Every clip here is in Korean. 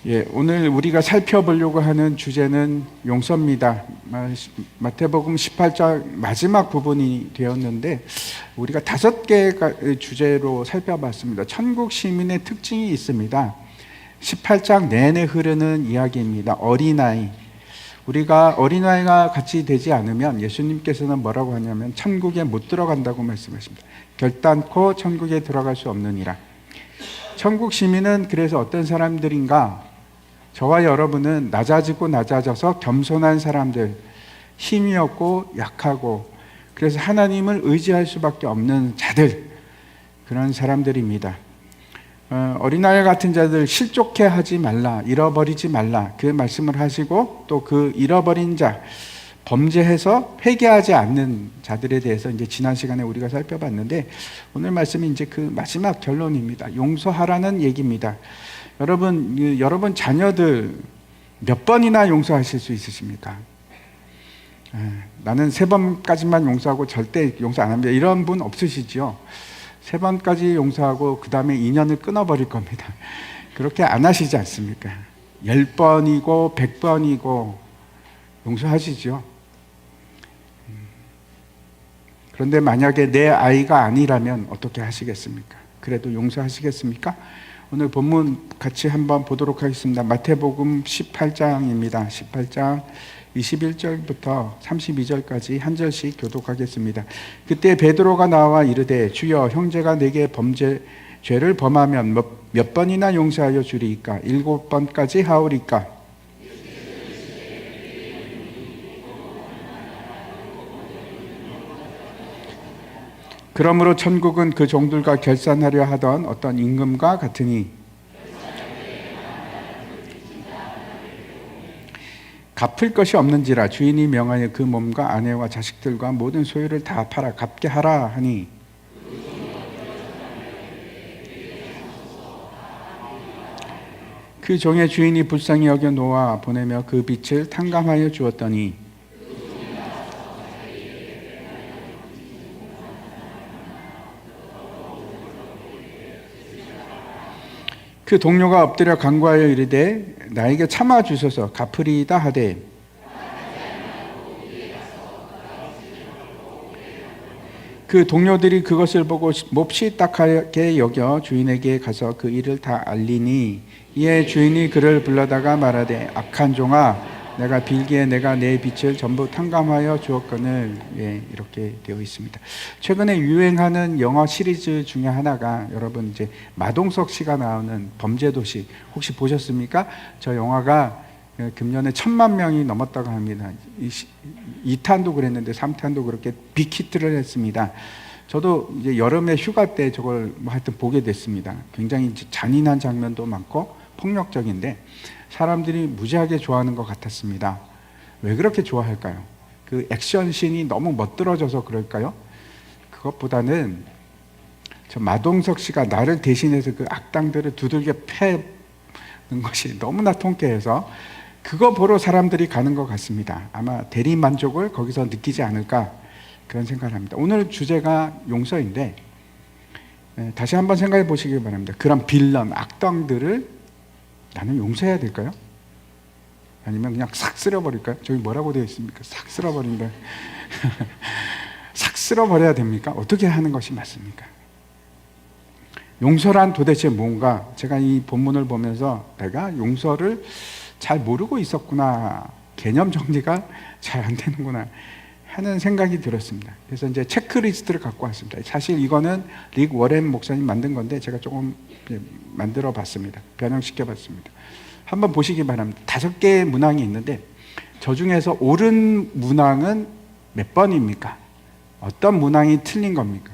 예, 오늘 우리가 살펴보려고 하는 주제는 용서입니다. 마태복음 18장 마지막 부분이 되었는데 우리가 5개의 주제로 살펴봤습니다. 천국 시민의 특징이 있습니다. 18장 내내 흐르는 이야기입니다. 어린아이. 우리가 어린아이가 같이 되지 않으면 예수님께서는 뭐라고 하냐면 천국에 못 들어간다고 말씀하십니다. 결단코 천국에 들어갈 수 없느니라. 천국 시민은 그래서 어떤 사람들인가? 저와 여러분은 낮아지고 낮아져서 겸손한 사람들, 힘이 없고 약하고 그래서 하나님을 의지할 수밖에 없는 자들, 그런 사람들입니다. 어린아이 같은 자들 실족해 하지 말라, 잃어버리지 말라, 그 말씀을 하시고 또 그 잃어버린 자, 범죄해서 회개하지 않는 자들에 대해서 이제 지난 시간에 우리가 살펴봤는데 오늘 말씀이 이제 그 마지막 결론입니다. 용서하라는 얘기입니다. 여러분 자녀들 몇 번이나 용서하실 수 있으십니까? 나는 3번까지만 용서하고 절대 용서 안 합니다. 이런 분 없으시죠? 3번까지 용서하고 그 다음에 인연을 끊어버릴 겁니다. 그렇게 안 하시지 않습니까? 10번이고 100번이고 용서하시죠? 그런데 만약에 내 아이가 아니라면 어떻게 하시겠습니까? 그래도 용서하시겠습니까? 오늘 본문 같이 한번 보도록 하겠습니다. 마태복음 18장입니다. 18장 21절부터 32절까지 한 절씩 교독하겠습니다. 그때 베드로가 나와 이르되 주여 형제가 내게 죄를 범하면 몇 번이나 용서하여 주리이까? 7번까지 하오리까? 그러므로 천국은 그 종들과 결산하려 하던 어떤 임금과 같으니 갚을 것이 없는지라 주인이 명하여 그 몸과 아내와 자식들과 모든 소유를 다 팔아 갚게 하라 하니 그 종의 주인이 불쌍히 여겨 놓아 보내며 그 빚을 탕감하여 주었더니 그 동료가 엎드려 간구하여 이르되 나에게 참아 주소서 갚으리이다 하되 그 동료들이 그것을 보고 몹시 딱하게 여겨 주인에게 가서 그 일을 다 알리니 이에 주인이 그를 불러다가 말하되 악한 종아 내가 빌기에 내가 내 빚을 전부 탕감하여 주었거늘. 예, 이렇게 되어 있습니다. 최근에 유행하는 영화 시리즈 중에 하나가 여러분 이제 마동석 씨가 나오는 범죄도시 혹시 보셨습니까? 저 영화가 금년에 1000만 명이 넘었다고 합니다. 2탄도 그랬는데 3탄도 그렇게 빅히트를 했습니다. 저도 이제 여름에 휴가 때 저걸 하여튼 보게 됐습니다. 굉장히 잔인한 장면도 많고 폭력적인데 사람들이 무지하게 좋아하는 것 같았습니다. 왜 그렇게 좋아할까요? 그 액션씬이 너무 멋들어져서 그럴까요? 그것보다는 저 마동석 씨가 나를 대신해서 그 악당들을 두들겨 패는 것이 너무나 통쾌해서 그거 보러 사람들이 가는 것 같습니다. 아마 대리 만족을 거기서 느끼지 않을까 그런 생각을 합니다. 오늘 주제가 용서인데 다시 한번 생각해 보시기 바랍니다. 그런 빌런, 악당들을 나는 용서해야 될까요? 아니면 그냥 싹 쓸어버릴까요? 저기 뭐라고 되어 있습니까? 싹 쓸어버린다. 싹 쓸어버려야 됩니까? 어떻게 하는 것이 맞습니까? 용서란 도대체 뭔가? 제가 이 본문을 보면서 내가 용서를 잘 모르고 있었구나. 개념 정리가 잘 안 되는구나 하는 생각이 들었습니다. 그래서 이제 체크리스트를 갖고 왔습니다. 사실 이거는 릭 워렌 목사님 만든 건데 제가 조금 만들어 봤습니다. 변형시켜 봤습니다. 한번 보시기 바랍니다. 5개의 문항이 있는데 저 중에서 옳은 문항은 몇 번입니까? 어떤 문항이 틀린 겁니까?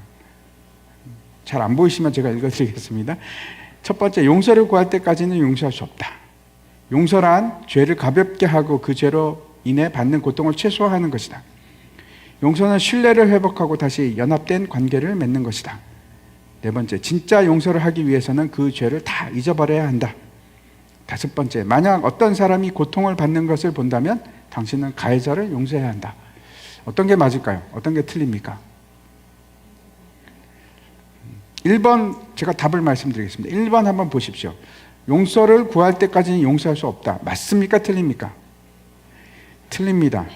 잘 안 보이시면 제가 읽어드리겠습니다. 첫 번째, 용서를 구할 때까지는 용서할 수 없다. 용서란 죄를 가볍게 하고 그 죄로 인해 받는 고통을 최소화하는 것이다. 용서는 신뢰를 회복하고 다시 연합된 관계를 맺는 것이다. 4번째, 진짜 용서를 하기 위해서는 그 죄를 다 잊어버려야 한다. 5번째, 만약 어떤 사람이 고통을 받는 것을 본다면 당신은 가해자를 용서해야 한다. 어떤 게 맞을까요? 어떤 게 틀립니까? 1번 제가 답을 말씀드리겠습니다. 1번 한번 보십시오. 용서를 구할 때까지는 용서할 수 없다. 맞습니까? 틀립니까? 틀립니다.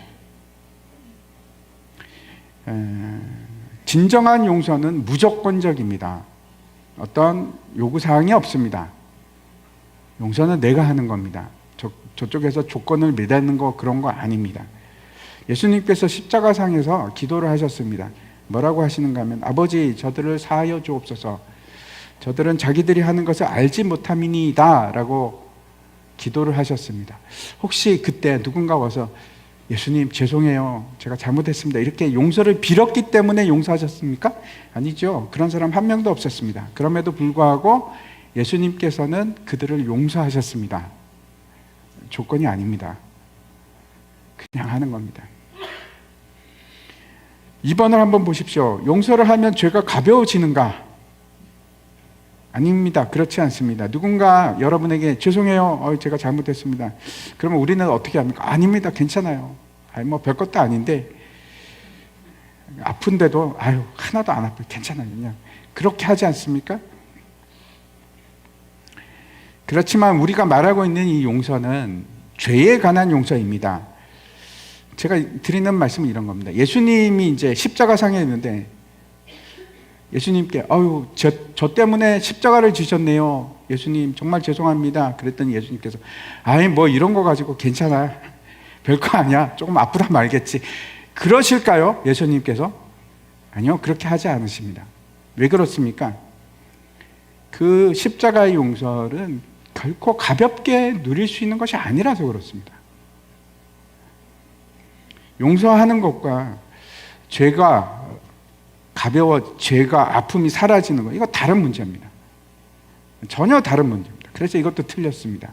진정한 용서는 무조건적입니다. 어떤 요구사항이 없습니다. 용서는 내가 하는 겁니다. 저쪽에서 조건을 매다는 거 그런 거 아닙니다. 예수님께서 십자가상에서 기도를 하셨습니다. 뭐라고 하시는가 하면 아버지 저들을 사하여 주옵소서 저들은 자기들이 하는 것을 알지 못함이니이다 라고 기도를 하셨습니다. 혹시 그때 누군가 와서 예수님 죄송해요 제가 잘못했습니다 이렇게 용서를 빌었기 때문에 용서하셨습니까? 아니죠. 그런 사람 한 명도 없었습니다. 그럼에도 불구하고 예수님께서는 그들을 용서하셨습니다. 조건이 아닙니다. 그냥 하는 겁니다. 2번을 한번 보십시오. 용서를 하면 죄가 가벼워지는가? 아닙니다. 그렇지 않습니다. 누군가 여러분에게 죄송해요 제가 잘못했습니다. 그러면 우리는 어떻게 합니까? 아닙니다. 괜찮아요. 뭐 별것도 아닌데 아픈데도 하나도 안 아파요. 괜찮아요. 그냥 그렇게 하지 않습니까? 그렇지만 우리가 말하고 있는 이 용서는 죄에 관한 용서입니다. 제가 드리는 말씀은 이런 겁니다. 예수님이 이제 십자가상에 있는데 예수님께 저 때문에 십자가를 지셨네요. 예수님 정말 죄송합니다. 그랬더니 예수님께서 뭐 이런 거 가지고 괜찮아. 별거 아니야. 조금 아프다 말겠지. 그러실까요? 예수님께서? 아니요. 그렇게 하지 않으십니다. 왜 그렇습니까? 그 십자가의 용서는 결코 가볍게 누릴 수 있는 것이 아니라서 그렇습니다. 용서하는 것과 죄가 죄가 아픔이 사라지는 거 이거 다른 문제입니다. 전혀 다른 문제입니다. 그래서 이것도 틀렸습니다.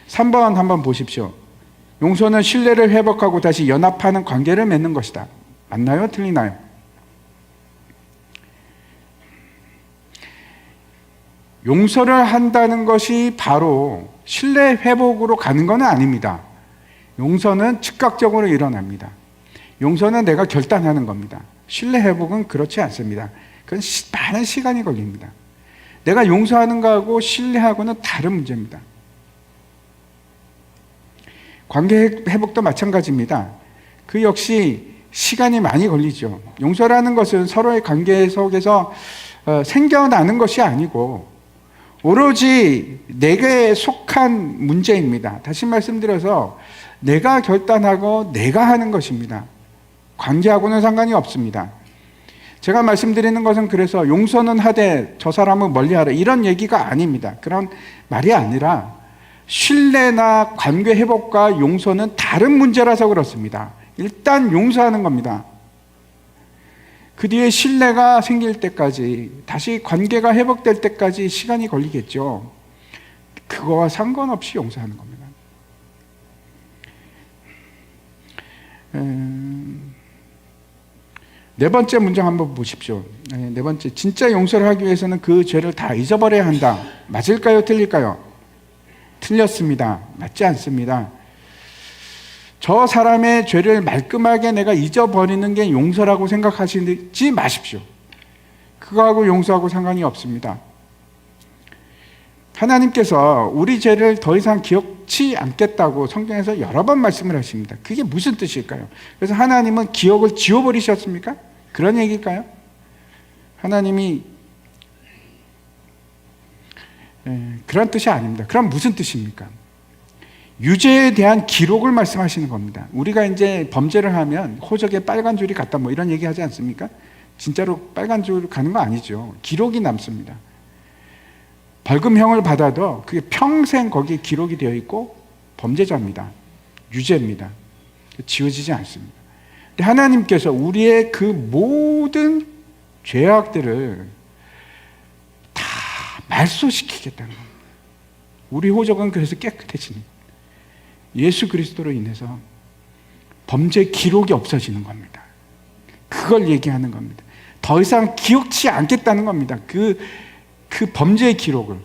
3번 한번 보십시오. 용서는 신뢰를 회복하고 다시 연합하는 관계를 맺는 것이다. 맞나요? 틀리나요? 용서를 한다는 것이 바로 신뢰 회복으로 가는 건 아닙니다. 용서는 즉각적으로 일어납니다. 용서는 내가 결단하는 겁니다. 신뢰 회복은 그렇지 않습니다. 그건 많은 시간이 걸립니다. 내가 용서하는 거하고 신뢰하고는 다른 문제입니다. 관계 회복도 마찬가지입니다. 그 역시 시간이 많이 걸리죠. 용서라는 것은 서로의 관계 속에서 생겨나는 것이 아니고 오로지 내게 속한 문제입니다. 다시 말씀드려서 내가 결단하고 내가 하는 것입니다. 관계하고는 상관이 없습니다. 제가 말씀드리는 것은 그래서 용서는 하되 저 사람은 멀리하라 이런 얘기가 아닙니다. 그런 말이 아니라 신뢰나 관계 회복과 용서는 다른 문제라서 그렇습니다. 일단 용서하는 겁니다. 그 뒤에 신뢰가 생길 때까지 다시 관계가 회복될 때까지 시간이 걸리겠죠. 그거와 상관없이 용서하는 겁니다. 네 번째 문장 한번 보십시오. 네 번째, 진짜 용서를 하기 위해서는 그 죄를 다 잊어버려야 한다. 맞을까요? 틀릴까요? 틀렸습니다. 맞지 않습니다. 저 사람의 죄를 말끔하게 내가 잊어버리는 게 용서라고 생각하시지 마십시오. 그거하고 용서하고 상관이 없습니다. 하나님께서 우리 죄를 더 이상 기억치 않겠다고 성경에서 여러 번 말씀을 하십니다. 그게 무슨 뜻일까요? 그래서 하나님은 기억을 지워버리셨습니까? 그런 얘기일까요? 하나님이 그런 뜻이 아닙니다. 그럼 무슨 뜻입니까? 유죄에 대한 기록을 말씀하시는 겁니다. 우리가 이제 범죄를 하면 호적에 빨간 줄이 갔다 뭐 이런 얘기 하지 않습니까? 진짜로 빨간 줄 가는 거 아니죠. 기록이 남습니다. 벌금형을 받아도 그게 평생 거기에 기록이 되어 있고 범죄자입니다. 유죄입니다. 지워지지 않습니다. 근데 하나님께서 우리의 그 모든 죄악들을 다 말소시키겠다는 겁니다. 우리 호적은 그래서 깨끗해집니다. 예수 그리스도로 인해서 범죄 기록이 없어지는 겁니다. 그걸 얘기하는 겁니다. 더 이상 기억치 않겠다는 겁니다. 그 범죄의 기록을.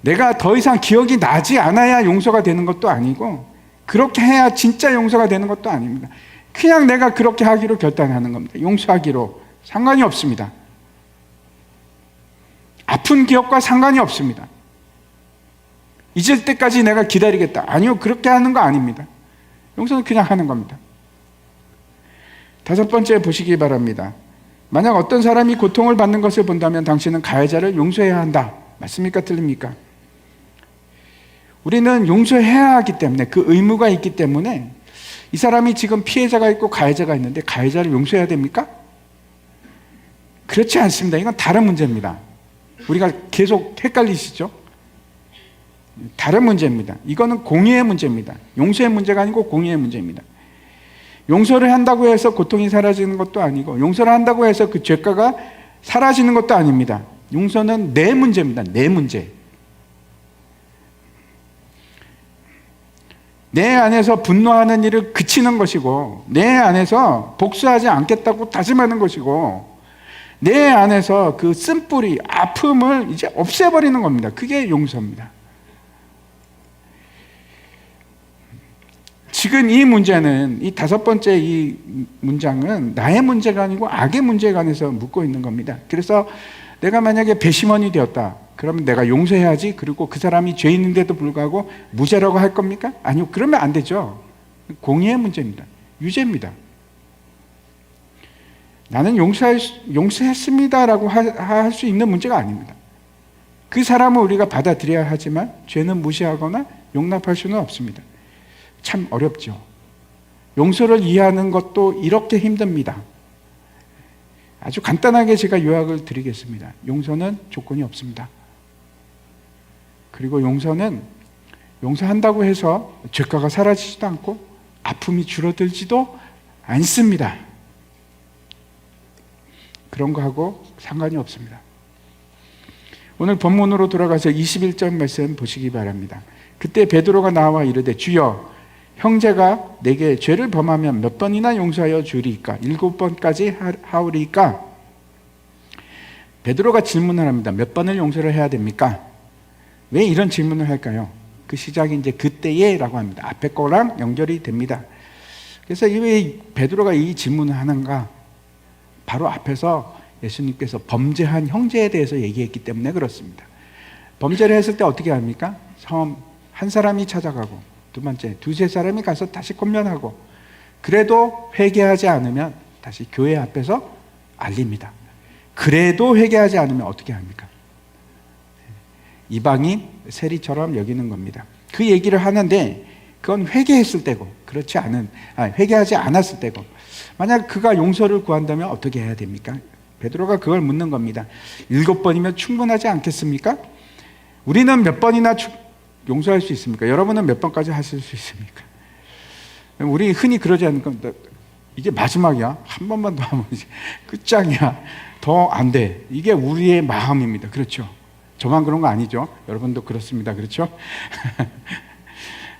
내가 더 이상 기억이 나지 않아야 용서가 되는 것도 아니고 그렇게 해야 진짜 용서가 되는 것도 아닙니다. 그냥 내가 그렇게 하기로 결단하는 겁니다. 용서하기로 상관이 없습니다. 아픈 기억과 상관이 없습니다. 잊을 때까지 내가 기다리겠다. 아니요, 그렇게 하는 거 아닙니다. 용서는 그냥 하는 겁니다. 다섯 번째 보시기 바랍니다. 만약 어떤 사람이 고통을 받는 것을 본다면 당신은 가해자를 용서해야 한다. 맞습니까? 틀립니까? 우리는 용서해야 하기 때문에, 그 의무가 있기 때문에, 이 사람이 지금 피해자가 있고 가해자가 있는데 가해자를 용서해야 됩니까? 그렇지 않습니다. 이건 다른 문제입니다. 우리가 계속 헷갈리시죠? 다른 문제입니다. 이거는 공의의 문제입니다. 용서의 문제가 아니고 공의의 문제입니다. 용서를 한다고 해서 고통이 사라지는 것도 아니고, 용서를 한다고 해서 그 죄가가 사라지는 것도 아닙니다. 용서는 내 문제입니다. 내 문제. 내 안에서 분노하는 일을 그치는 것이고, 내 안에서 복수하지 않겠다고 다짐하는 것이고, 내 안에서 그 쓴뿌리, 아픔을 이제 없애버리는 겁니다. 그게 용서입니다. 지금 이 문제는, 이 다섯 번째 이 문장은 나의 문제가 아니고 악의 문제에 관해서 묻고 있는 겁니다. 그래서 내가 만약에 배심원이 되었다. 그러면 내가 용서해야지. 그리고 그 사람이 죄인인데도 불구하고 무죄라고 할 겁니까? 아니요. 그러면 안 되죠. 공의의 문제입니다. 유죄입니다. 나는 용서했습니다라고 할 수 있는 문제가 아닙니다. 그 사람을 우리가 받아들여야 하지만 죄는 무시하거나 용납할 수는 없습니다. 참 어렵죠. 용서를 이해하는 것도 이렇게 힘듭니다. 아주 간단하게 제가 요약을 드리겠습니다. 용서는 조건이 없습니다. 그리고 용서는 용서한다고 해서 죄가가 사라지지도 않고 아픔이 줄어들지도 않습니다. 그런 거하고 상관이 없습니다. 오늘 본문으로 돌아가서 21절 말씀 보시기 바랍니다. 그때 베드로가 나와 이르되 주여 형제가 내게 죄를 범하면 몇 번이나 용서하여 주리이까? 7번까지 하오리이까? 베드로가 질문을 합니다. 몇 번을 용서를 해야 됩니까? 왜 이런 질문을 할까요? 그 시작이 이제 그때에 라고 합니다. 앞에 거랑 연결이 됩니다. 그래서 왜 베드로가 이 질문을 하는가? 바로 앞에서 예수님께서 범죄한 형제에 대해서 얘기했기 때문에 그렇습니다. 범죄를 했을 때 어떻게 합니까? 처음 한 사람이 찾아가고, 두 번째 두세 사람이 가서 다시 권면하고, 그래도 회개하지 않으면 다시 교회 앞에서 알립니다. 그래도 회개하지 않으면 어떻게 합니까? 이방인 세리처럼 여기는 겁니다. 그 얘기를 하는데 그건 회개했을 때고, 그렇지 않은, 회개하지 않았을 때고, 만약 그가 용서를 구한다면 어떻게 해야 됩니까? 베드로가 그걸 묻는 겁니다. 7번이면 충분하지 않겠습니까? 우리는 몇 번이나 용서할 수 있습니까? 여러분은 몇 번까지 하실 수 있습니까? 우리 흔히 그러지 않을까? 이게 마지막이야. 한 번만 더 하면 이제 끝장이야. 더 안 돼. 이게 우리의 마음입니다. 그렇죠? 저만 그런 거 아니죠? 여러분도 그렇습니다. 그렇죠?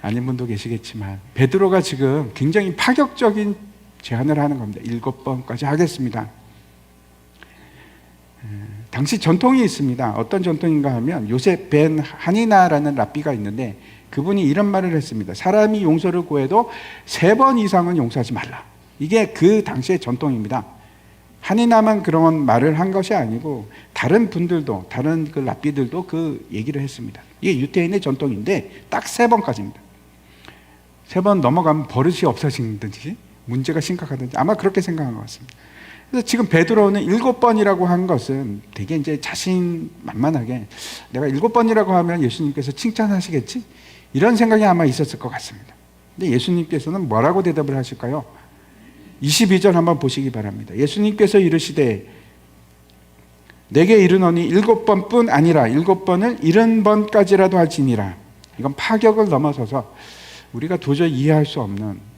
아닌 분도 계시겠지만 베드로가 지금 굉장히 파격적인 제안을 하는 겁니다. 7번까지 하겠습니다. 당시 전통이 있습니다. 어떤 전통인가 하면 요셉 벤 하니나라는 랍비가 있는데 그분이 이런 말을 했습니다. 사람이 용서를 구해도 3번 이상은 용서하지 말라. 이게 그 당시의 전통입니다. 하니나만 그런 말을 한 것이 아니고 다른 분들도, 다른 그 랍비들도 그 얘기를 했습니다. 이게 유대인의 전통인데 딱 3번까지입니다. 3번 넘어가면 버릇이 없어지든지 문제가 심각하든지 아마 그렇게 생각한 것 같습니다. 그래서 지금 베드로는 7번이라고 한 것은 되게 이제 자신만만하게 내가 7번이라고 하면 예수님께서 칭찬하시겠지? 이런 생각이 아마 있었을 것 같습니다. 근데 예수님께서는 뭐라고 대답을 하실까요? 22절 한번 보시기 바랍니다. 예수님께서 이르시되 내게 이르노니 7번뿐 아니라 7번을 70번까지라도 할지니라. 이건 파격을 넘어서서 우리가 도저히 이해할 수 없는,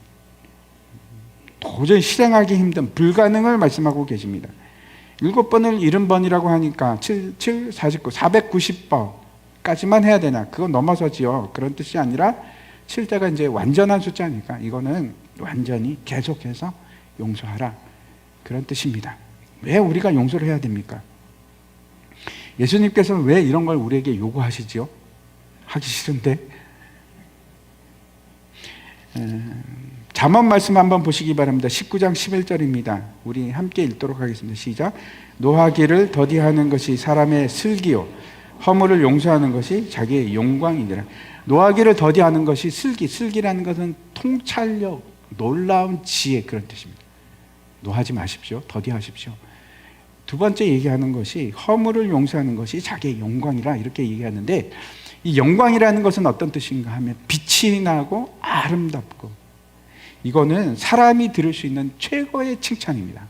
도저히 실행하기 힘든 불가능을 말씀하고 계십니다. 7번을 70번이라고 하니까 7, 49, 490번까지만 해야 되나? 그거 넘어서지요. 그런 뜻이 아니라 7대가 이제 완전한 숫자니까 이거는 완전히 계속해서 용서하라. 그런 뜻입니다. 왜 우리가 용서를 해야 됩니까? 예수님께서는 왜 이런 걸 우리에게 요구하시지요? 하기 싫은데. 잠언 말씀 한번 보시기 바랍니다. 19장 11절입니다. 우리 함께 읽도록 하겠습니다. 시작. 노하기를 더디하는 것이 사람의 슬기요 허물을 용서하는 것이 자기의 영광이니라. 노하기를 더디하는 것이 슬기라는 것은 통찰력, 놀라운 지혜, 그런 뜻입니다. 노하지 마십시오. 더디하십시오. 두 번째 얘기하는 것이 허물을 용서하는 것이 자기의 영광이라, 이렇게 얘기하는데, 이 영광이라는 것은 어떤 뜻인가 하면 빛이 나고 아름답고, 이거는 사람이 들을 수 있는 최고의 칭찬입니다.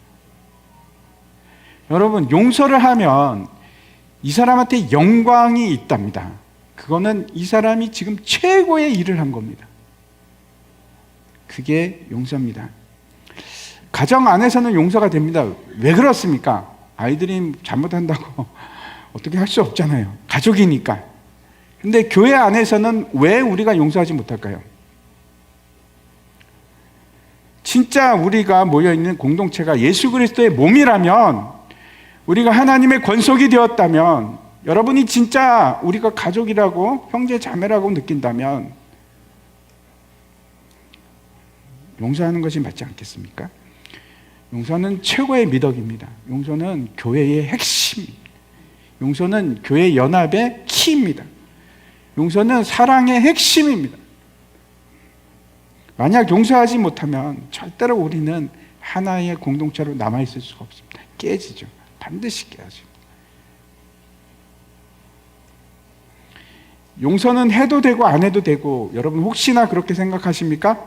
여러분, 용서를 하면 이 사람한테 영광이 있답니다. 그거는 이 사람이 지금 최고의 일을 한 겁니다. 그게 용서입니다. 가정 안에서는 용서가 됩니다. 왜 그렇습니까? 아이들이 잘못한다고 어떻게 할 수 없잖아요. 가족이니까. 근데 교회 안에서는 왜 우리가 용서하지 못할까요? 진짜 우리가 모여있는 공동체가 예수 그리스도의 몸이라면, 우리가 하나님의 권속이 되었다면, 여러분이 진짜 우리가 가족이라고, 형제 자매라고 느낀다면 용서하는 것이 맞지 않겠습니까? 용서는 최고의 미덕입니다. 용서는 교회의 핵심입니다. 용서는 교회 연합의 키입니다. 용서는 사랑의 핵심입니다. 만약 용서하지 못하면 절대로 우리는 하나의 공동체로 남아있을 수가 없습니다. 깨지죠. 반드시 깨야죠. 용서는 해도 되고 안 해도 되고, 여러분 혹시나 그렇게 생각하십니까?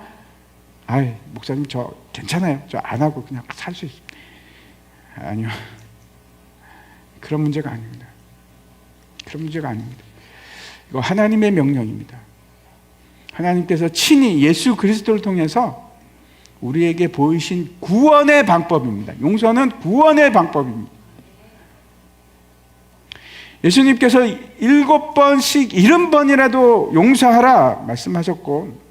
아이, 목사님 저 괜찮아요. 저 안 하고 그냥 살 수 있습니다. 아니요. 그런 문제가 아닙니다. 그런 문제가 아닙니다. 이거 하나님의 명령입니다. 하나님께서 친히 예수 그리스도를 통해서 우리에게 보이신 구원의 방법입니다. 용서는 구원의 방법입니다. 예수님께서 7번씩 70번이라도 용서하라 말씀하셨고,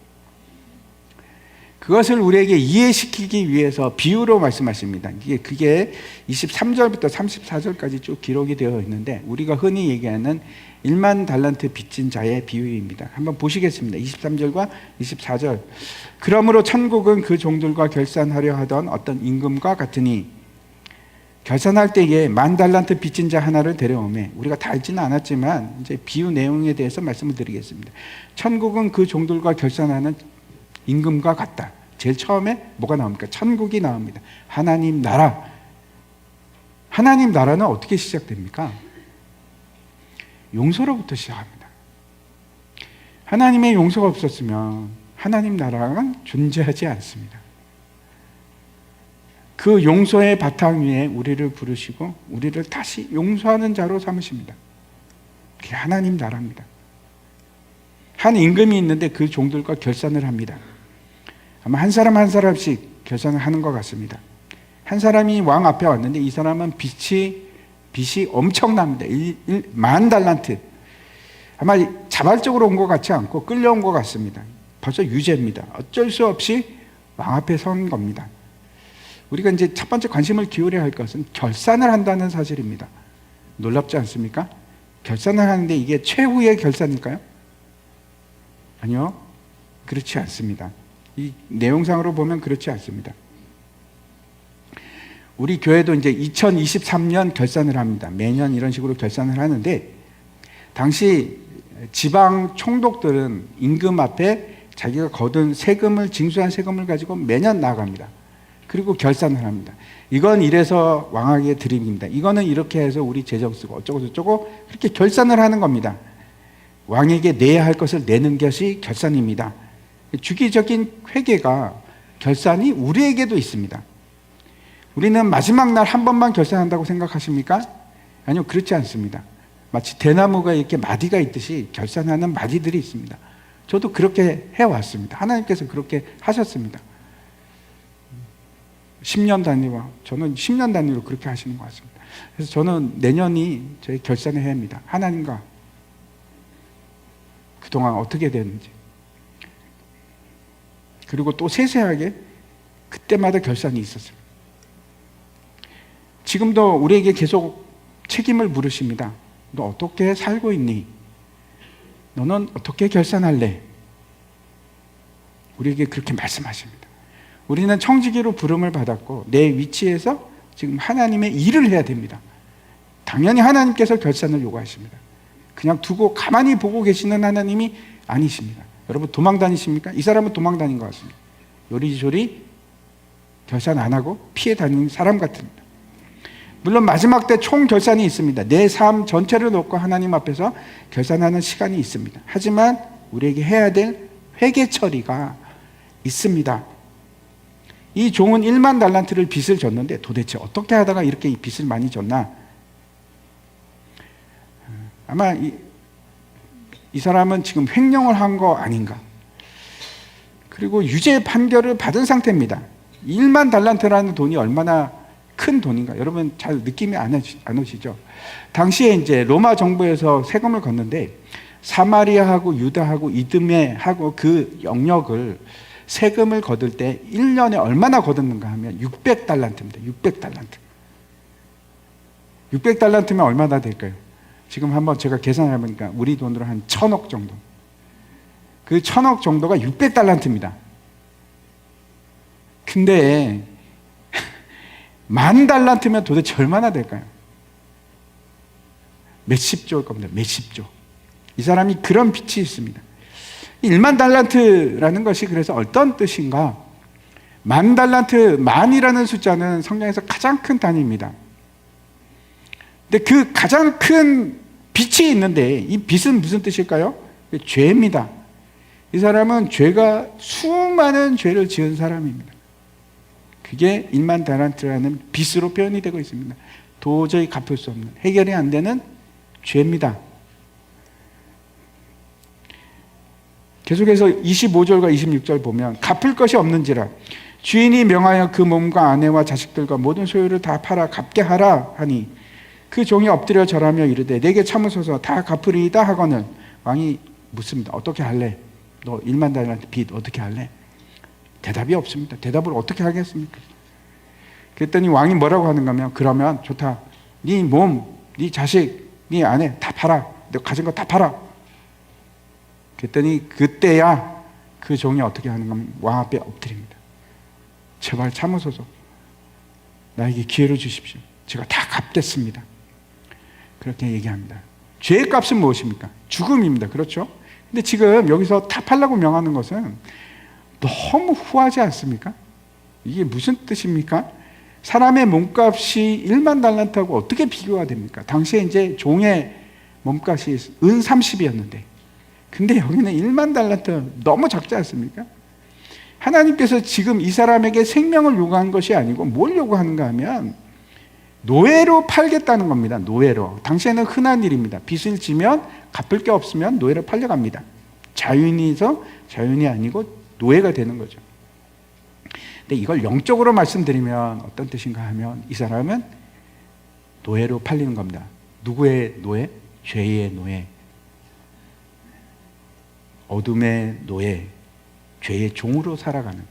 그것을 우리에게 이해시키기 위해서 비유로 말씀하십니다. 그게 23절부터 34절까지 쭉 기록이 되어 있는데, 우리가 흔히 얘기하는 1만 달란트 빚진 자의 비유입니다. 한번 보시겠습니다. 23절과 24절. 그러므로 천국은 그 종들과 결산하려 하던 어떤 임금과 같으니, 결산할 때에 1만 달란트 빚진 자 하나를 데려오매, 우리가 다 알지는 않았지만 이제 비유 내용에 대해서 말씀을 드리겠습니다. 천국은 그 종들과 결산하는 임금과 같다. 제일 처음에 뭐가 나옵니까? 천국이 나옵니다. 하나님 나라. 하나님 나라는 어떻게 시작됩니까? 용서로부터 시작합니다. 하나님의 용서가 없었으면 하나님 나라가 존재하지 않습니다. 그 용서의 바탕 위에 우리를 부르시고 우리를 다시 용서하는 자로 삼으십니다. 그게 하나님 나라입니다. 한 임금이 있는데 그 종들과 결산을 합니다. 아마 한 사람 한 사람씩 결산을 하는 것 같습니다. 한 사람이 왕 앞에 왔는데 이 사람은 빚이 엄청납니다. 1만 달란트. 아마 자발적으로 온 것 같지 않고 끌려온 것 같습니다. 벌써 유죄입니다. 어쩔 수 없이 왕 앞에 선 겁니다. 우리가 이제 첫 번째 관심을 기울여야 할 것은 결산을 한다는 사실입니다. 놀랍지 않습니까? 결산을 하는데 이게 최후의 결산일까요? 아니요. 그렇지 않습니다. 이 내용상으로 보면 그렇지 않습니다. 우리 교회도 이제 2023년 결산을 합니다. 매년 이런 식으로 결산을 하는데, 당시 지방 총독들은 임금 앞에 자기가 거둔 세금을, 징수한 세금을 가지고 매년 나갑니다. 그리고 결산을 합니다. 이건 이래서 왕에게 드립니다. 이거는 이렇게 해서 우리 재정 쓰고 어쩌고 저쩌고, 그렇게 결산을 하는 겁니다. 왕에게 내야 할 것을 내는 것이 결산입니다. 주기적인 회개가, 결산이 우리에게도 있습니다. 우리는 마지막 날 한 번만 결산한다고 생각하십니까? 아니요, 그렇지 않습니다. 마치 대나무가 이렇게 마디가 있듯이 결산하는 마디들이 있습니다. 저도 그렇게 해왔습니다. 하나님께서 그렇게 하셨습니다. 10년 단위와, 저는 10년 단위로 그렇게 하시는 것 같습니다. 그래서 저는 내년이 저희 결산의 해입니다. 하나님과 그동안 어떻게 됐는지, 그리고 또 세세하게 그때마다 결산이 있었습니다. 지금도 우리에게 계속 책임을 물으십니다. 너 어떻게 살고 있니? 너는 어떻게 결산할래? 우리에게 그렇게 말씀하십니다. 우리는 청지기로 부름을 받았고 내 위치에서 지금 하나님의 일을 해야 됩니다. 당연히 하나님께서 결산을 요구하십니다. 그냥 두고 가만히 보고 계시는 하나님이 아니십니다. 여러분 도망 다니십니까? 이 사람은 도망 다닌 것 같습니다. 요리조리 결산 안 하고 피해 다니는 사람 같습니다. 물론 마지막 때 총 결산이 있습니다. 내 삶 전체를 놓고 하나님 앞에서 결산하는 시간이 있습니다. 하지만 우리에게 해야 될 회개 처리가 있습니다. 이 종은 1만 달란트를 빚을 졌는데 도대체 어떻게 하다가 이렇게 이 빚을 많이 졌나? 아마 이 사람은 지금 횡령을 한 거 아닌가? 그리고 유죄 판결을 받은 상태입니다. 1만 달란트라는 돈이 얼마나 큰 돈인가? 여러분 잘 느낌이 안 오시죠? 당시에 이제 로마 정부에서 세금을 걷는데 사마리아하고 유다하고 이드메하고 그 영역을 세금을 거둘 때 1년에 얼마나 거뒀는가 하면 600달란트입니다. 600달란트. 600달란트면 얼마나 될까요? 지금 한번 제가 계산해 보니까 우리 돈으로 한 1000억 정도. 그 1000억 정도가 600달란트입니다. 근데 10,000달란트면 도대체 얼마나 될까요? 몇십 조일 겁니다. 몇십 조. 이 사람이 그런 빚이 있습니다. 1만 달란트라는 것이 그래서 어떤 뜻인가? 10,000달란트, 만이라는 숫자는 성경에서 가장 큰 단위입니다. 근데 그 가장 큰 빚이 있는데 이 빚은 무슨 뜻일까요? 죄입니다. 이 사람은 죄가 수많은 죄를 지은 사람입니다. 그게 1만 달란트라는 빚으로 표현이 되고 있습니다. 도저히 갚을 수 없는, 해결이 안 되는 죄입니다. 계속해서 25절과 26절 보면 갚을 것이 없는지라 주인이 명하여 그 몸과 아내와 자식들과 모든 소유를 다 팔아 갚게 하라 하니 그 종이 엎드려 절하며 이르되 내게 참으소서 다 갚으리이다 하거늘 왕이 묻습니다. 어떻게 할래? 너 1만 달란트 빚 어떻게 할래? 대답이 없습니다. 대답을 어떻게 하겠습니까? 그랬더니 왕이 뭐라고 하는가 하면 그러면 좋다. 네 몸, 네 자식, 네 아내 다 팔아. 너 가진 거 다 팔아. 그랬더니 그때야 그 종이 어떻게 하는가 하면 왕 앞에 엎드립니다. 제발 참으소서. 나에게 기회를 주십시오. 제가 다 갚겠습니다. 그렇게 얘기합니다. 죄의 값은 무엇입니까? 죽음입니다. 그렇죠? 근데 지금 여기서 다 팔라고 명하는 것은 너무 후하지 않습니까? 이게 무슨 뜻입니까? 사람의 몸값이 1만 달란트하고 어떻게 비교가 됩니까? 당시에 이제 종의 몸값이 은 30이었는데 근데 여기는 1만 달란트 너무 적지 않습니까? 하나님께서 지금 이 사람에게 생명을 요구한 것이 아니고 뭘 요구하는가 하면 노예로 팔겠다는 겁니다. 노예로. 당시에는 흔한 일입니다. 빚을 지면 갚을 게 없으면 노예로 팔려갑니다. 자유인이서 자유인이 아니고 노예가 되는 거죠. 근데 이걸 영적으로 말씀드리면 어떤 뜻인가 하면 이 사람은 노예로 팔리는 겁니다. 누구의 노예? 죄의 노예. 어둠의 노예. 죄의 종으로 살아가는,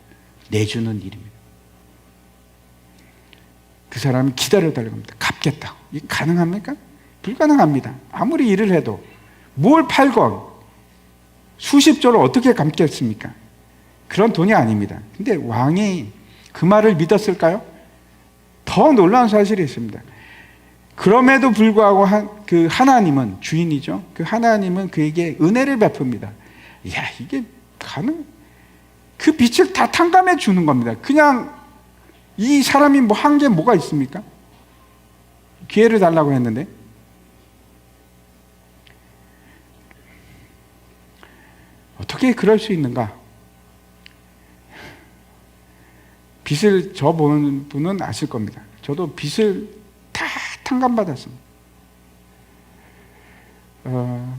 내주는 일입니다. 그 사람이 기다려달라고 합니다. 갚겠다고. 이게 가능합니까? 불가능합니다. 아무리 일을 해도 뭘 팔건 수십조를 어떻게 갚겠습니까? 그런 돈이 아닙니다. 근데 왕이 그 말을 믿었을까요? 더 놀라운 사실이 있습니다. 그럼에도 불구하고 그 하나님은, 주인이죠. 그 하나님은 그에게 은혜를 베풉니다. 야, 이게 그 빚을 다 탕감해 주는 겁니다. 그냥 이 사람이 뭐 한 게 뭐가 있습니까? 기회를 달라고 했는데. 어떻게 그럴 수 있는가? 빚을 져보는 분은 아실 겁니다. 저도 빚을 다 탕감받았습니다.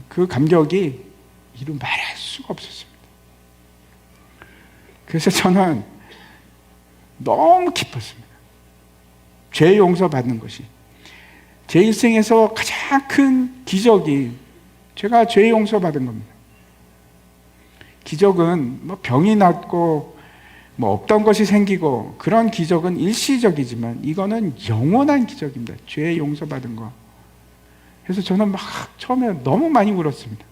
그 감격이 이루 말할 수가 없었습니다. 그래서 저는 너무 기뻤습니다. 죄 용서받는 것이. 제 인생에서 가장 큰 기적이 제가 죄 용서받은 겁니다. 기적은 뭐 병이 낫고 뭐 없던 것이 생기고 그런 기적은 일시적이지만 이거는 영원한 기적입니다. 죄 용서받은 거. 그래서 저는 막 처음에 너무 많이 울었습니다.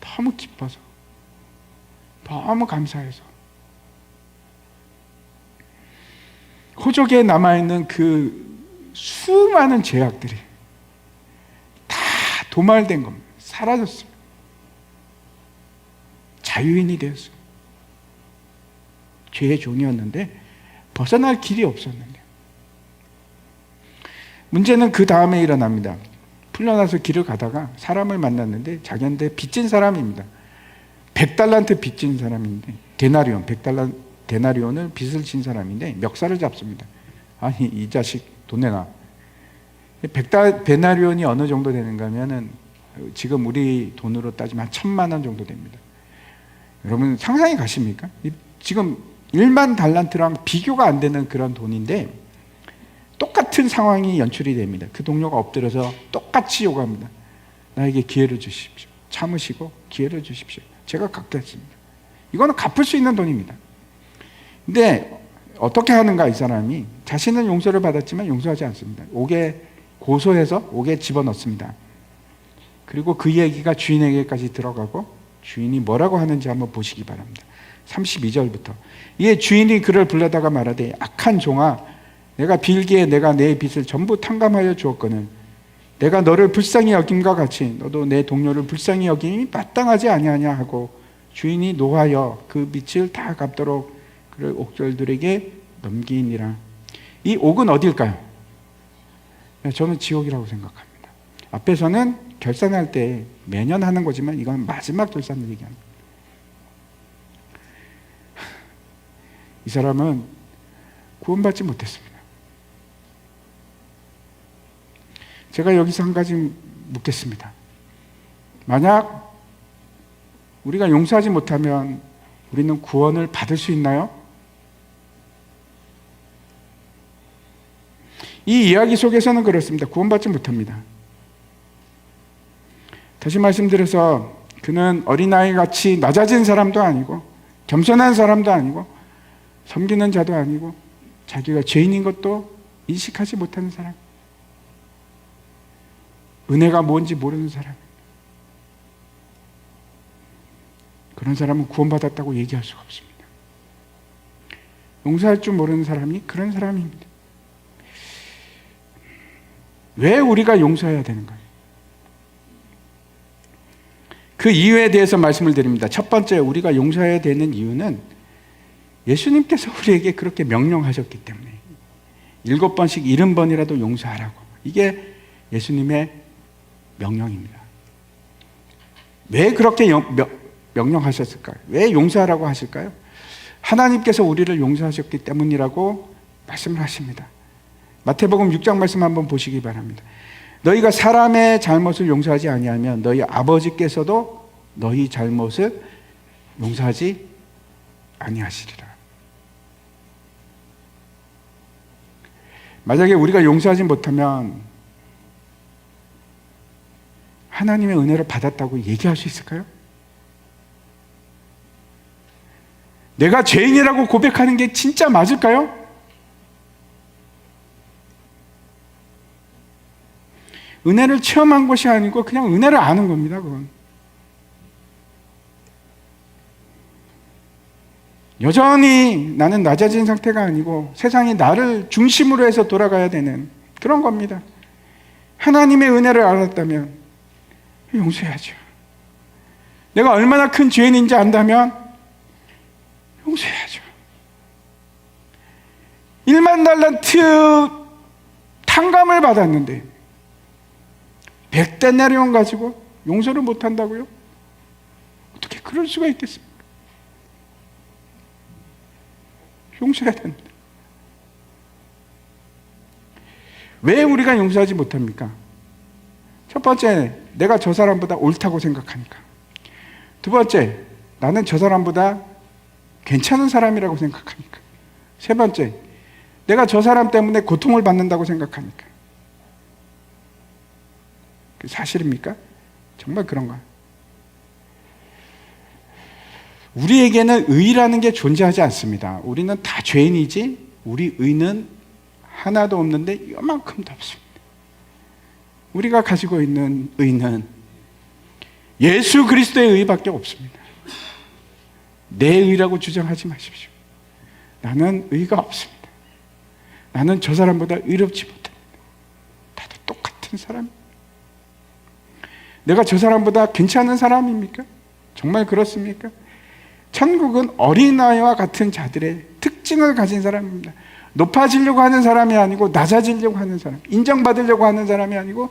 너무 기뻐서. 너무 감사해서. 호적에 남아있는 그 수많은 죄악들이 다 도말된 겁니다. 사라졌어요. 자유인이 되었어요. 죄의 종이었는데 벗어날 길이 없었는데, 문제는 그 다음에 일어납니다. 풀려나서 길을 가다가 사람을 만났는데 자기한테 빚진 사람입니다. 100달란트 빚진 사람인데, 데나리온, 100데나리온을 빚을 진 사람인데 멱살을 잡습니다. 아니, 이 자식 돈 내놔. 100데나리온이 어느 정도 되는가 하면은 지금 우리 돈으로 따지면 한 1000만 원 정도 됩니다. 여러분 상상이 가십니까? 지금 1만 달란트랑 비교가 안 되는 그런 돈인데 똑같은 상황이 연출이 됩니다. 그 동료가 엎드려서 똑같이 요구합니다. 나에게 기회를 주십시오. 참으시고 기회를 주십시오. 제가 갚겠습니다. 이거는 갚을 수 있는 돈입니다. 근데 어떻게 하는가, 이 사람이 자신은 용서를 받았지만 용서하지 않습니다. 옥에 고소해서 옥에 집어넣습니다. 그리고 그 얘기가 주인에게까지 들어가고 주인이 뭐라고 하는지 한번 보시기 바랍니다. 32절부터. 이에 주인이 그를 불러다가 말하되, 악한 종아, 내가 빌기에 내가 내 빚을 전부 탕감하여 주었거늘 내가 너를 불쌍히 여김과 같이 너도 내 동료를 불쌍히 여김이 마땅하지 아니하냐 하고 주인이 노하여 그 빚을 다 갚도록 그를 옥졸들에게 넘기니라. 이 옥은 어딜까요? 저는 지옥이라고 생각합니다. 앞에서는 결산할 때 매년 하는 거지만 이건 마지막 결산을 얘기합니다. 이 사람은 구원받지 못했습니다. 제가 여기서 한 가지 묻겠습니다. 만약 우리가 용서하지 못하면 우리는 구원을 받을 수 있나요? 이 이야기 속에서는 그렇습니다. 구원받지 못합니다. 다시 말씀드려서 그는 어린아이같이 낮아진 사람도 아니고 겸손한 사람도 아니고 섬기는 자도 아니고 자기가 죄인인 것도 인식하지 못하는 사람, 은혜가 뭔지 모르는 사람, 그런 사람은 구원받았다고 얘기할 수가 없습니다. 용서할 줄 모르는 사람이 그런 사람입니다. 왜 우리가 용서해야 되는가요? 그 이유에 대해서 말씀을 드립니다. 첫 번째, 우리가 용서해야 되는 이유는 예수님께서 우리에게 그렇게 명령하셨기 때문에 7번씩 70번이라도 용서하라고. 이게 예수님의 명령입니다. 왜 그렇게 명령하셨을까요? 왜 용서하라고 하실까요? 하나님께서 우리를 용서하셨기 때문이라고 말씀을 하십니다. 마태복음 6장 말씀 한번 보시기 바랍니다. 너희가 사람의 잘못을 용서하지 아니하면 너희 아버지께서도 너희 잘못을 용서하지 아니하시리라. 만약에 우리가 용서하지 못하면 하나님의 은혜를 받았다고 얘기할 수 있을까요? 내가 죄인이라고 고백하는 게 진짜 맞을까요? 은혜를 체험한 것이 아니고 그냥 은혜를 아는 겁니다, 그건. 여전히 나는 낮아진 상태가 아니고 세상이 나를 중심으로 해서 돌아가야 되는 그런 겁니다. 하나님의 은혜를 알았다면 용서해야죠. 내가 얼마나 큰 죄인인지 안다면 용서해야죠. 1만 달란트 탕감을 받았는데 100데나리온 가지고 용서를 못한다고요? 어떻게 그럴 수가 있겠습니까? 용서해야 됩니다. 왜 우리가 용서하지 못합니까? 첫 번째, 내가 저 사람보다 옳다고 생각하니까. 두 번째, 나는 저 사람보다 괜찮은 사람이라고 생각하니까. 세 번째, 내가 저 사람 때문에 고통을 받는다고 생각하니까. 그 사실입니까? 정말 그런가? 우리에게는 의라는 게 존재하지 않습니다. 우리는 다 죄인이지 우리 의는 하나도 없는데 이만큼도 없습니다. 우리가 가지고 있는 의는 예수 그리스도의 의밖에 없습니다. 내 의라고 주장하지 마십시오. 나는 의가 없습니다. 나는 저 사람보다 의롭지 못합니다. 다들 똑같은 사람. 내가 저 사람보다 괜찮은 사람입니까? 정말 그렇습니까? 천국은 어린아이와 같은 자들의 특징을 가진 사람입니다. 높아지려고 하는 사람이 아니고 낮아지려고 하는 사람, 인정받으려고 하는 사람이 아니고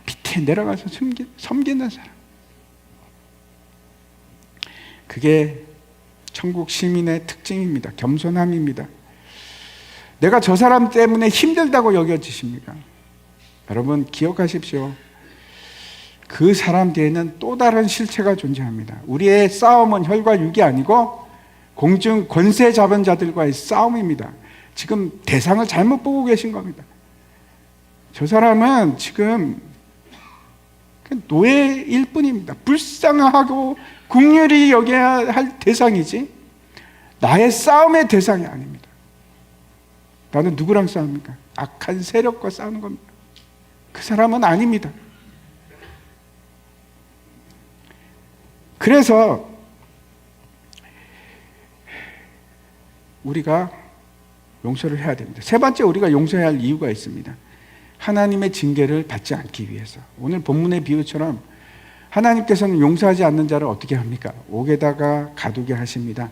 밑에 내려가서 섬기는 사람. 그게 천국 시민의 특징입니다. 겸손함입니다. 내가 저 사람 때문에 힘들다고 여겨지십니까? 여러분 기억하십시오. 그 사람 뒤에는 또 다른 실체가 존재합니다. 우리의 싸움은 혈과 육이 아니고 공중 권세 잡은 자들과의 싸움입니다. 지금 대상을 잘못 보고 계신 겁니다. 저 사람은 지금 노예일 뿐입니다. 불쌍하고 긍휼히 여겨야 할 대상이지 나의 싸움의 대상이 아닙니다. 나는 누구랑 싸웁니까? 악한 세력과 싸우는 겁니다. 그 사람은 아닙니다. 그래서 우리가 용서를 해야 됩니다. 세 번째, 우리가 용서해야 할 이유가 있습니다. 하나님의 징계를 받지 않기 위해서. 오늘 본문의 비유처럼 하나님께서는 용서하지 않는 자를 어떻게 합니까? 옥에다가 가두게 하십니다.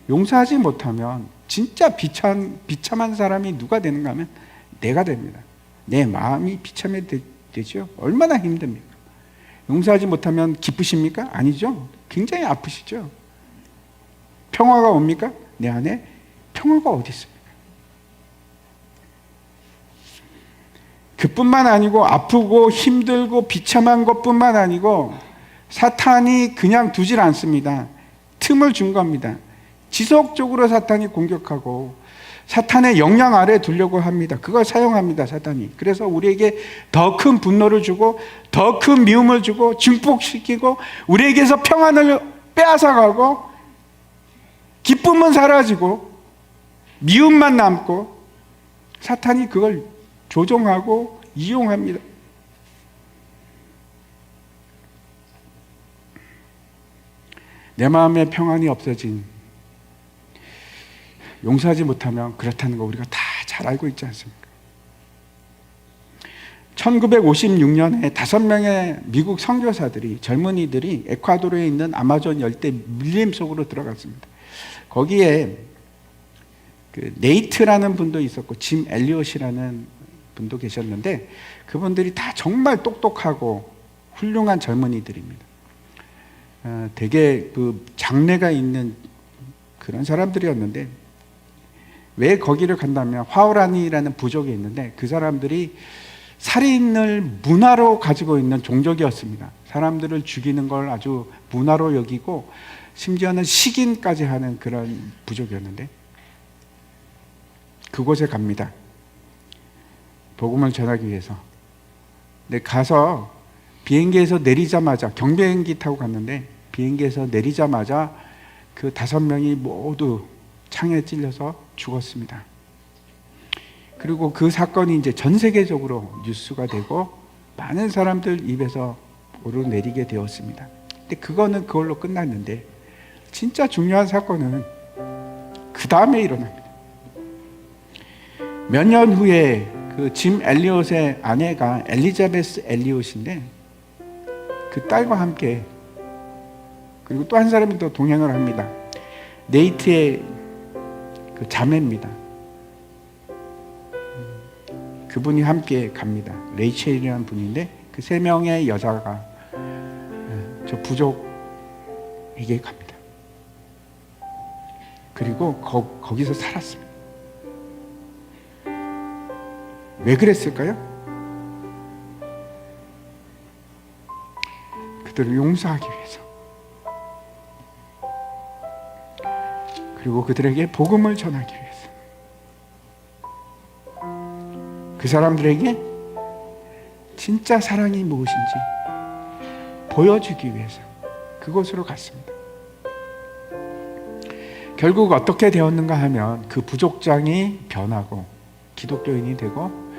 용서하지 못하면 진짜 비참한 사람이 누가 되는가 하면 내가 됩니다. 내 마음이 비참해 되죠. 얼마나 힘듭니까? 용서하지 못하면 기쁘십니까? 아니죠. 굉장히 아프시죠. 평화가 옵니까? 내 안에 평화가 어디 있습니까? 그뿐만 아니고 아프고 힘들고 비참한 것뿐만 아니고 사탄이 그냥 두질 않습니다. 틈을 준 겁니다. 지속적으로 사탄이 공격하고 사탄의 영향 아래 두려고 합니다. 그걸 사용합니다, 사탄이. 그래서 우리에게 더 큰 분노를 주고 더 큰 미움을 주고 증폭시키고 우리에게서 평안을 빼앗아가고 기쁨은 사라지고 미움만 남고 사탄이 그걸 조종하고 이용합니다. 내 마음에 평안이 없어진, 용서하지 못하면 그렇다는 거 우리가 다 잘 알고 있지 않습니까? 1956년에 5명의 미국 선교사들이, 젊은이들이 에콰도르에 있는 아마존 열대 밀림 속으로 들어갔습니다. 거기에 그 네이트라는 분도 있었고 짐 엘리엇이라는 분도 계셨는데 그분들이 다 정말 똑똑하고 훌륭한 젊은이들입니다. 되게 그 장래가 있는 그런 사람들이었는데, 왜 거기를 간다면 화오라니라는 부족이 있는데 그 사람들이 살인을 문화로 가지고 있는 종족이었습니다. 사람들을 죽이는 걸 아주 문화로 여기고 심지어는 식인까지 하는 그런 부족이었는데 그곳에 갑니다. 복음을 전하기 위해서. 근데 가서 비행기에서 내리자마자, 경비행기 타고 갔는데 비행기에서 내리자마자 그 5명이 모두 창에 찔려서 죽었습니다. 그리고 그 사건이 이제 전 세계적으로 뉴스가 되고 많은 사람들 입에서 오르내리게 되었습니다. 근데 그거는 그걸로 끝났는데 진짜 중요한 사건은 그 다음에 일어납니다. 몇 년 후에 그 짐 엘리엇의 아내가 엘리자베스 엘리엇인데 그 딸과 함께, 그리고 또 한 사람이 더 동행을 합니다. 네이트의 그 자매입니다. 그분이 함께 갑니다. 레이첼이라는 분인데 그 3명의 여자가 저 부족에게 갑니다. 그리고 거기서 살았습니다. 왜 그랬을까요? 그들을 용서하기 위해서, 그리고 그들에게 복음을 전하기 위해서, 그 사람들에게 진짜 사랑이 무엇인지 보여주기 위해서 그곳으로 갔습니다. 결국 어떻게 되었는가 하면 그 부족장이 변하고 기독교인이 되고,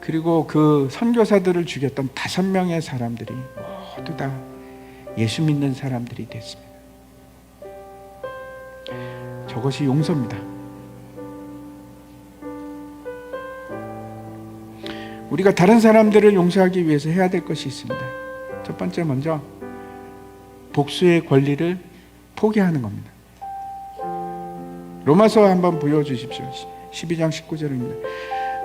그리고 그 선교사들을 죽였던 5명의 사람들이 모두 다 예수 믿는 사람들이 됐습니다. 저것이 용서입니다. 우리가 다른 사람들을 용서하기 위해서 해야 될 것이 있습니다. 첫 번째, 먼저 복수의 권리를 포기하는 겁니다. 로마서 한번 보여주십시오. 12장 19절입니다.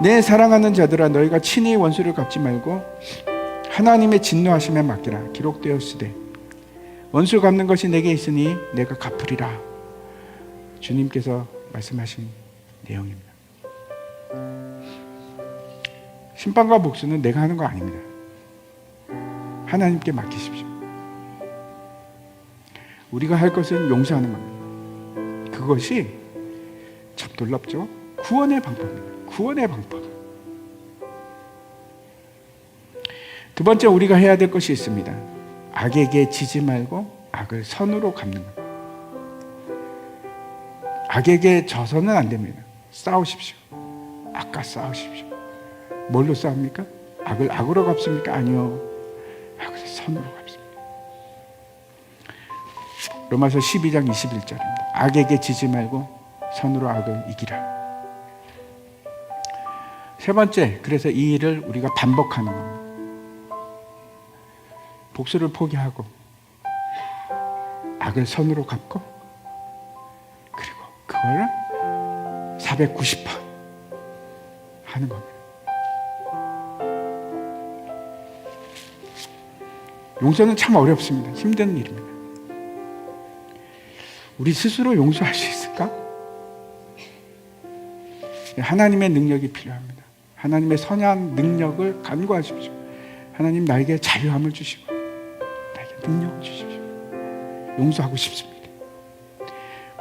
내 사랑하는 자들아, 너희가 친히 원수를 갚지 말고 하나님의 진노하심에 맡기라. 기록되었으되 원수 갚는 것이 내게 있으니 내가 갚으리라. 주님께서 말씀하신 내용입니다. 심판과 복수는 내가 하는 거 아닙니다. 하나님께 맡기십시오. 우리가 할 것은 용서하는 겁니다. 그것이 참 놀랍죠? 구원의 방법입니다. 구원의 방법. 두 번째, 우리가 해야 될 것이 있습니다. 악에게 지지 말고 악을 선으로 갚는 것. 악에게 져서는 안 됩니다. 싸우십시오. 악과 싸우십시오. 뭘로 싸웁니까? 악을 악으로 갚습니까? 아니요. 악을 선으로 갚습니다. 로마서 12장 21절입니다. 악에게 지지 말고 선으로 악을 이기라. 세 번째, 그래서 이 일을 우리가 반복하는 겁니다. 복수를 포기하고 악을 선으로 갚고 그리고 그걸 490번 하는 겁니다. 용서는 참 어렵습니다. 힘든 일입니다. 우리 스스로 용서할 수 있을까? 하나님의 능력이 필요합니다. 하나님의 선한 능력을 간구하십시오. 하나님, 나에게 자유함을 주시고 나에게 능력을 주십시오. 용서하고 싶습니다.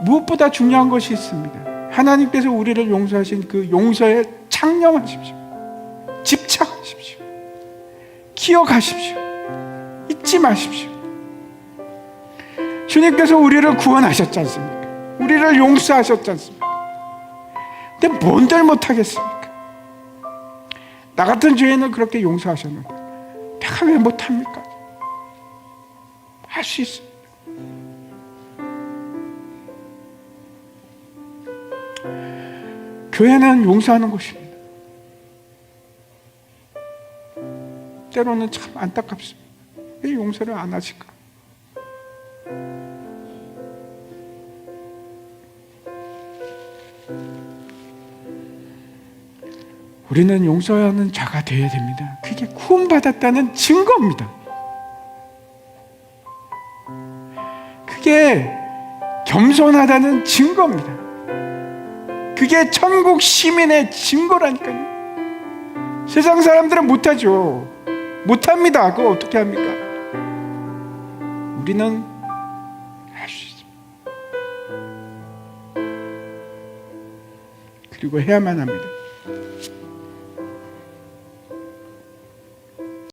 무엇보다 중요한 것이 있습니다. 하나님께서 우리를 용서하신 그 용서에 창념하십시오. 집착하십시오. 기억하십시오. 잊지 마십시오. 주님께서 우리를 구원하셨지 않습니까? 우리를 용서하셨지 않습니까? 근데 뭔들 못하겠습니까? 나 같은 죄인은 그렇게 용서하셨는데 내가 왜 못합니까? 할 수 있습니다. 교회는 용서하는 곳입니다. 때로는 참 안타깝습니다. 왜 용서를 안 하실까? 우리는 용서하는 자가 되어야 됩니다. 그게 구원받았다는 증거입니다. 그게 겸손하다는 증거입니다. 그게 천국 시민의 증거라니까요. 세상 사람들은 못하죠. 못합니다. 그거 어떻게 합니까? 우리는 할 수 있습니다. 그리고 해야만 합니다.